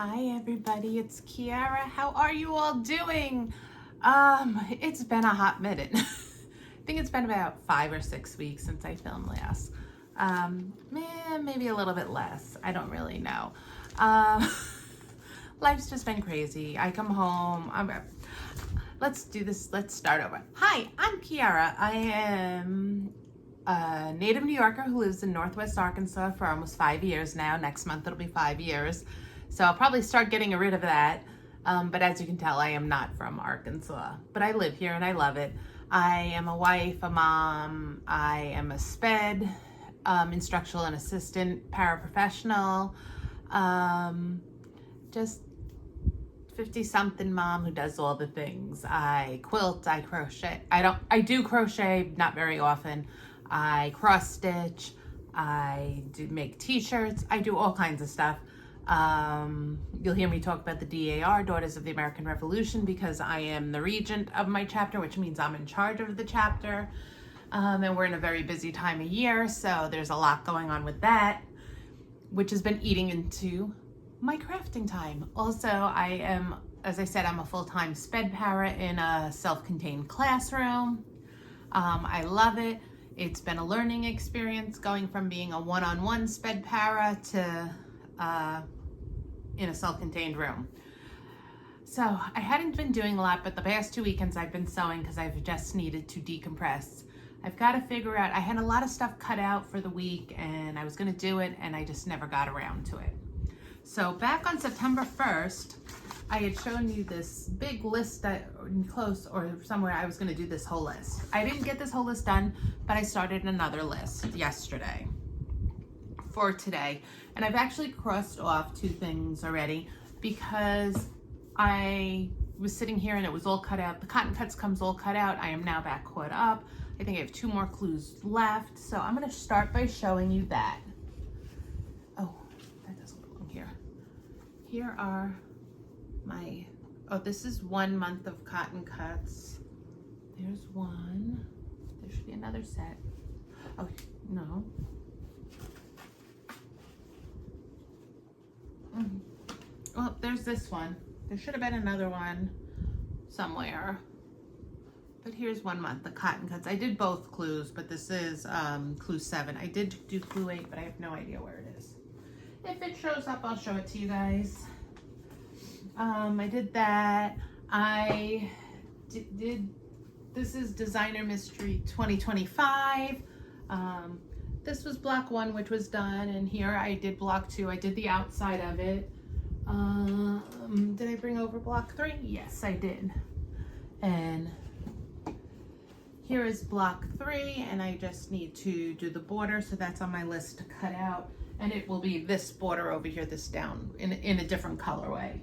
Hi everybody, it's Kiara. How are you all doing? It's been a hot minute. I think it's been about 5 or 6 weeks since I filmed last. Maybe a little bit less. I don't really know. Life's just been crazy. I come home. Let's do this. Let's start over. Hi, I'm Kiara. I am a native New Yorker who lives in Northwest Arkansas for almost 5 years now. Next month it'll be 5 years. So I'll probably start getting rid of that. But as you can tell, I am not from Arkansas. But I live here and I love it. I am a wife, a mom. I am a SPED, instructional and assistant, paraprofessional. Just 50-something mom who does all the things. I quilt, I crochet. I do crochet, not very often. I cross stitch. I do make t-shirts. I do all kinds of stuff. You'll hear me talk about the DAR, Daughters of the American Revolution, because I am the regent of my chapter, which means I'm in charge of the chapter. And we're in a very busy time of year, so there's a lot going on with that, which has been eating into my crafting time. Also, I am, as I said, I'm a full-time SPED para in a self-contained classroom. I love it. It's been a learning experience going from being a one-on-one SPED para to in a self-contained room. So I hadn't been doing a lot, but the past 2 weekends I've been sewing because I've just needed to decompress. I've got to figure out, I had a lot of stuff cut out for the week and I was going to do it and I just never got around to it. So back on September 1st, I had shown you this big list that close or somewhere I was going to do this whole list. I didn't get this whole list done, but I started another list yesterday for today. And I've actually crossed off 2 things already because I was sitting here and it was all cut out. The cotton cuts comes all cut out. I am now back caught up. I think I have 2 more clues left. So I'm going to start by showing you that. Oh, that doesn't belong here. Here are my, this is 1 month of cotton cuts. There's one. There should be another set. Oh, no. Well, there's this one. There should have been another one somewhere. But here's 1 month, the cotton cuts. I did both clues, but this is clue 7. I did do clue 8, but I have no idea where it is. If it shows up, I'll show it to you guys. I did that. I did this is Designer Mystery 2025. This was block 1, which was done, and here I did block 2. I did the outside of it. Did I bring over block 3? Yes, I did. And here is block 3, and I just need to do the border, so that's on my list to cut out. And it will be this border over here, this down, in a different colorway.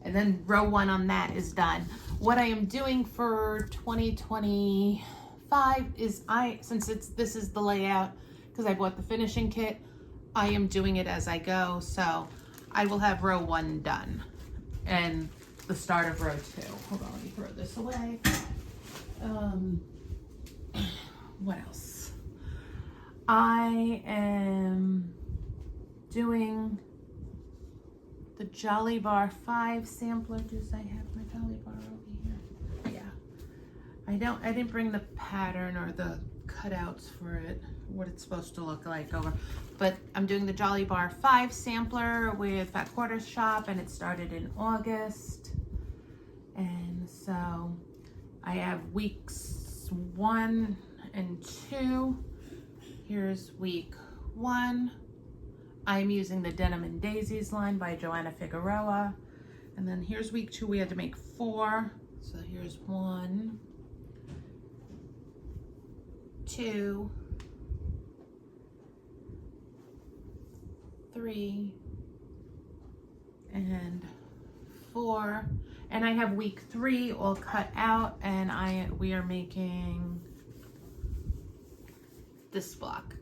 And then row 1 on that is done. What I am doing for 2025 is since this is the layout, because I bought the finishing kit, I am doing it as I go. So I will have row 1 done and the start of row 2. Hold on, let me throw this away. What else? I am doing the Jolly Bar 5 sampler. Does I have my Jolly Bar over here? Yeah. I didn't bring the pattern or the cutouts for it, what it's supposed to look like over, but I'm doing the Jolly Bar 5 sampler with Fat Quarters Shop, and it started in August. And so I have weeks 1 and 2. Here's week 1. I'm using the Denim and Daisies line by Joanna Figueroa. And then here's week 2. We had to make 4. So here's 1, 2, 3, and 4. And I have week 3 all cut out, and we are making this block.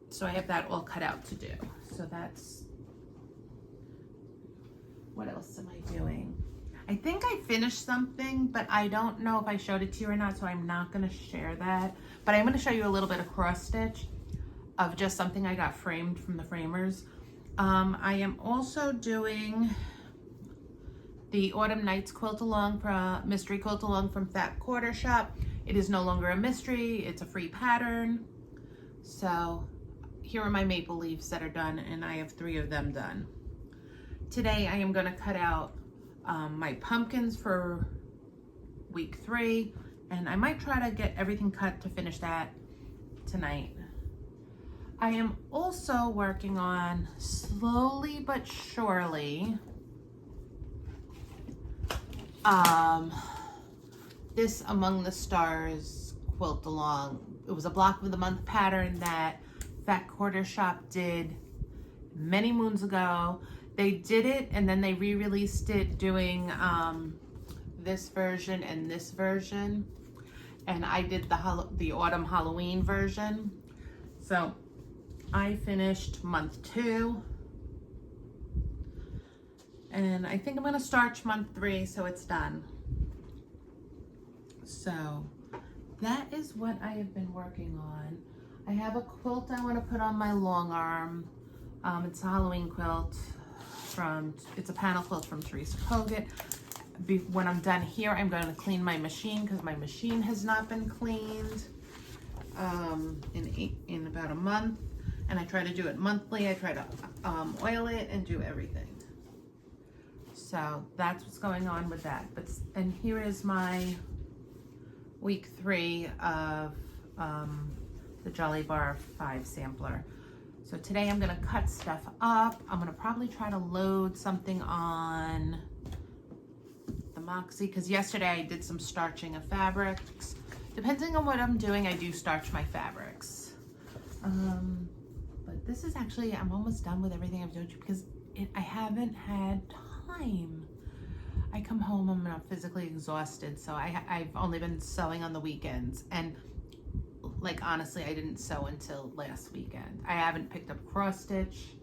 So I have that all cut out to do. So that's, what else am I doing? I think I finished something, but I don't know if I showed it to you or not, so I'm not gonna share that. But I'm gonna show you a little bit of cross stitch of just something I got framed from the framers. I am also doing the Autumn Nights quilt along from mystery quilt along from Fat Quarter Shop. It is no longer a mystery, it's a free pattern. So here are my maple leaves that are done, and I have 3 of them done. Today I am going to cut out my pumpkins for week 3, and I might try to get everything cut to finish that tonight. I am also working on, slowly but surely, this Among the Stars quilt along. It was a block of the month pattern that Fat Quarter Shop did many moons ago. They did it and then they re-released it doing this version and this version. And I did the autumn Halloween version. So I finished month 2. And I think I'm gonna start month 3 so it's done. So that is what I have been working on. I have a quilt I want to put on my long arm. It's a Halloween quilt it's a panel quilt from Teresa Kogut. When I'm done here, I'm going to clean my machine because my machine has not been cleaned in about a month. And I try to do it monthly. I try to oil it and do everything. So that's what's going on with that. And here is my week 3 of the Jolly Bar 5 sampler. So today I'm gonna cut stuff up. I'm gonna probably try to load something on the Moxie, because yesterday I did some starching of fabrics. Depending on what I'm doing, I do starch my fabrics. But this is actually, I'm almost done with everything I've done because I haven't had time. I come home, I'm not physically exhausted, so I've only been sewing on the weekends. And like, honestly, I didn't sew until last weekend. I haven't picked up cross stitch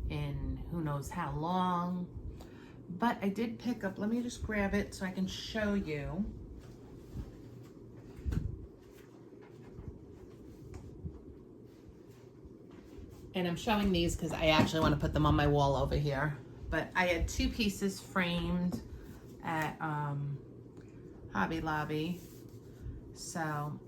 in who knows how long, but I did pick up, let me just grab it so I can show you. And I'm showing these because I actually want to put them on my wall over here. But I had 2 pieces framed at Hobby Lobby. So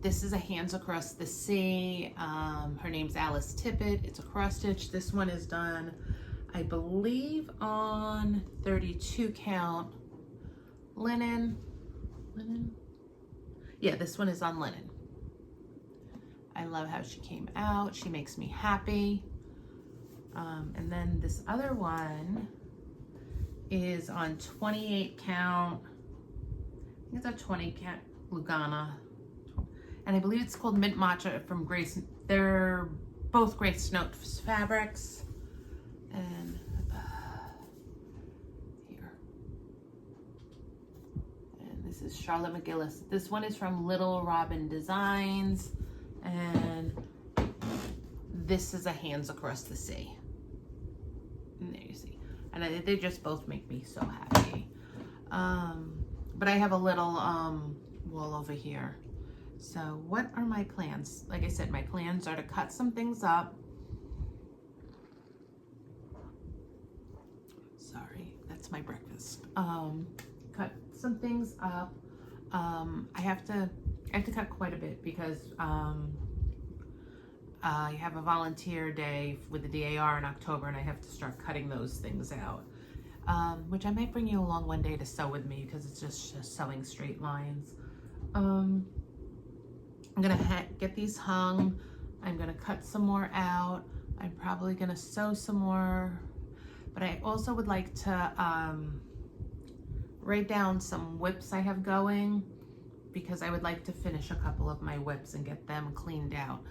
this is a Hands Across the Sea. Her name's Alice Tippett. It's a cross stitch. This one is done, I believe, on 32 count linen. Yeah, this one is on linen. I love how she came out. She makes me happy. And then this other one is on 28 count. I think it's a 20 count Lugana. And I believe it's called Mint Matcha from Grace. They're both Grace Notes fabrics. And here. And this is Charlotte McGillis. This one is from Little Robin Designs. And this is a Hands Across the Sea. And there you see. And they just both make me so happy. But I have a little wall over here. So what are my plans? Like I said, my plans are to cut some things up. Sorry, that's my breakfast. Cut some things up. I have to cut quite a bit because I have a volunteer day with the DAR in October, and I have to start cutting those things out. Which I might bring you along one day to sew with me because it's just sewing straight lines. I'm gonna get these hung. I'm gonna cut some more out. I'm probably gonna sew some more, but I also would like to write down some whips I have going, because I would like to finish a couple of my whips and get them cleaned out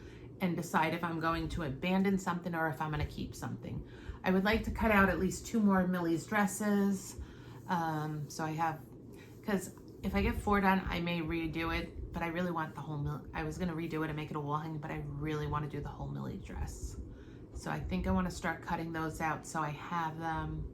and decide if I'm going to abandon something or if I'm gonna keep something. I would like to cut out at least 2 more Millie's dresses. So I have, because if I get 4 done, I may redo it, but I really want the whole I was gonna redo it and make it a wall hang, but I really wanna do the whole Millie dress. So I think I wanna start cutting those out so I have them.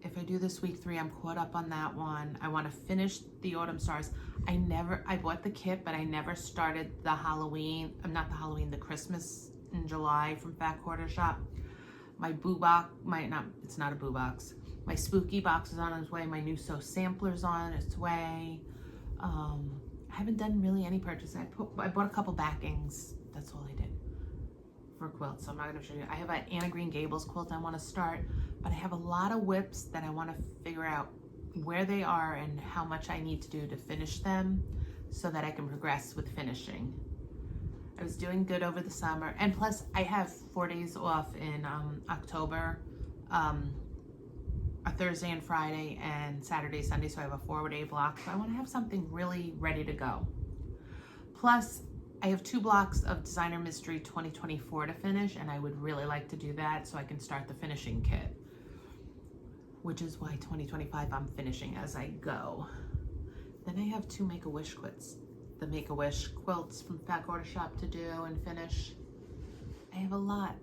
if I do this week 3, I'm caught up on that one. I want to finish the Autumn Stars. I bought the kit, but I never started the Halloween, not the Halloween, the Christmas in July from Fat Quarter Shop. My boo box, it's not a boo box. My spooky box is on its way. My new So Sampler's on its way. I haven't done really any purchase. I bought a couple backings. That's all I did for quilts, so I'm not going to show you. I have an Anna Green Gables quilt I want to start, but I have a lot of whips that I want to figure out where they are and how much I need to do to finish them so that I can progress with finishing. I was doing good over the summer, and plus I have 4 days off in October, a Thursday and Friday and Saturday, Sunday, so I have a 4-day block, so I want to have something really ready to go. Plus, I have 2 blocks of Designer Mystery 2024 to finish, and I would really like to do that so I can start the finishing kit, which is why 2025 I'm finishing as I go. Then I have 2 Make-A-Wish quilts. The Make-A-Wish quilts from Fat Quarter Shop to do and finish. I have a lot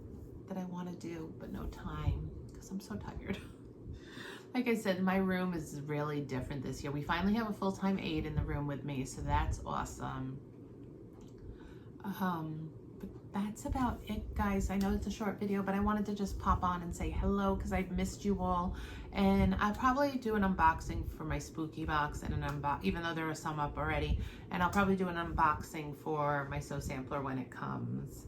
that I want to do, but no time because I'm so tired. Like I said, my room is really different this year. We finally have a full-time aide in the room with me, so that's awesome. But that's about it, guys. I know it's a short video, but I wanted to just pop on and say hello because I've missed you all. And I'll probably do an unboxing for my spooky box and even though there are some up already. And I'll probably do an unboxing for my So Sampler when it comes.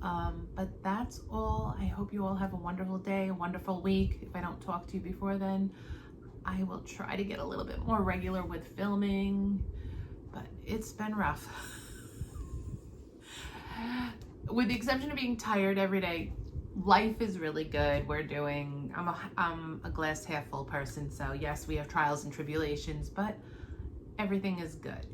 But that's all. I hope you all have a wonderful day, a wonderful week. If I don't talk to you before then, I will try to get a little bit more regular with filming, but it's been rough. With the exception of being tired every day, life is really good. I'm a glass half full person, so yes, we have trials and tribulations, but everything is good.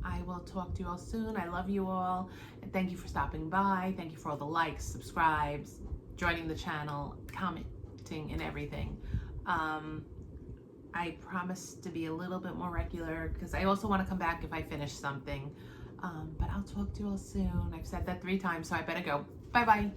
I will talk to you all soon. I love you all, and thank you for stopping by. Thank you for all the likes, subscribes, joining the channel, commenting, and everything. I promise to be a little bit more regular because I also want to come back if I finish something. But I'll talk to you all soon. I've said that 3 times, so I better go. Bye-bye.